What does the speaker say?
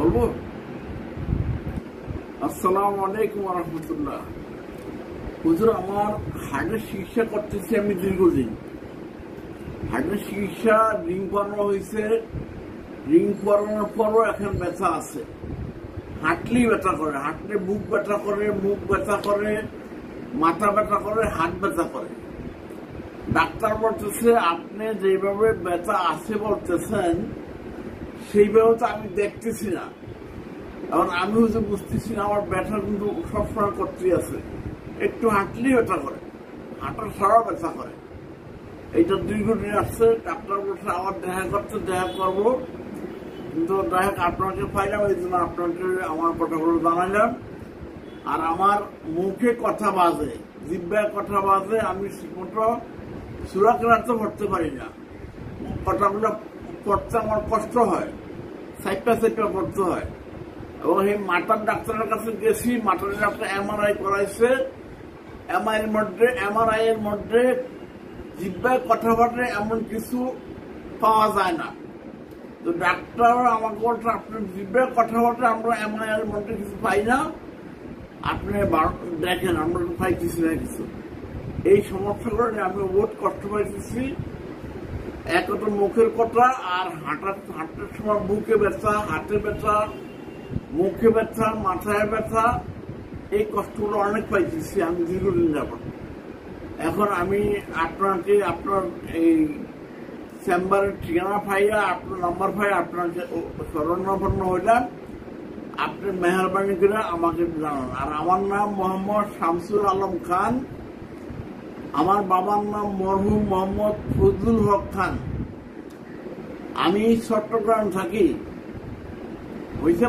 বলবো। আসসালামু আলাইকুম ওয়া রাহমাতুল্লাহ। হুজুর, আমার হার্টের চিকিৎসা করতেছি আমি দীর্ঘদিন। হার্টের চিকিৎসা রিং করানো হয়েছে, রিং করানোর পরও এখন ব্যথা আছে। হাঁটলেই ব্যথা করে, হাঁটলে বুক ব্যথা করে, মুখ ব্যথা করে, মাথা ব্যথা করে, হাত ব্যথা করে। ডাক্তার বলতেছে আপনি যেভাবে ব্যথা আছে বলতেছেন সেইভাবে তো আমি দেখতেছি না। এখন আমি হয়তো বুঝতেছি না, আমার ব্যথা কিন্তু সবসময় করতেই আছে। একটু হাঁটলেই ব্যথা করে, হাঁটার ছাড়াও ব্যথা করে। এইটা দীর্ঘদিন আসছে। ডাক্তার বলছে আবার দেখা করবো, কিন্তু দেখা আপনাকে পাইলাম, এই জন্য আপনাকে আমার কথাগুলো জানালাম। আর আমার মুখে কথা বাজে, জিহ্বায় কথা বাজে, আমি ঠিকমতো সূরা কেরাতে পড়তে পারি না। কথাগুলো পড়তে আমার কষ্ট হয়, সাইপা পড়তে হয়। এবং এই মাথার ডাক্তারের কাছে গেছি, মাথার ডাক্তার এমআরআই করাইছে। এমআরআই এর মধ্যে জিহ্বায় কথা বলে এমন কিছু পাওয়া যায় না। তো ডাক্তার আমাকে বলছে আপনার জিহ্বায় কথা বলে আমরা এমআরআই এর মধ্যে কিছু পাই না, আপনি দেখেন আমরা পাইতেছি না কিছু। এই সমস্যাগুলো আমি বহুত কষ্ট পাইতেছি। এক তো মুখের কথা, আর হাঁটার সময় বুকে ব্যথা, হাতে ব্যথা, মুখে ব্যথা, মাথায় ব্যথা, এই কষ্টগুলো অনেক পাইতেছি আমি দীর্ঘদিন যাবত। এখন আমি আপনাকে আপনার এই চেম্বারের ঠিকানা পাইয়া, আপনার নাম্বার পাইয়া আপনাকে শরণাপন্ন হইলাম। আপনি মেহরবানি করে আমাকে জানান। আর আমার নাম মোহাম্মদ শামসুল আলম খান, আমার বাবার নাম মরহুম মোহাম্মদ ফজলুল হক খান। আমি চট্টগ্রাম থাকি। হয়েছে।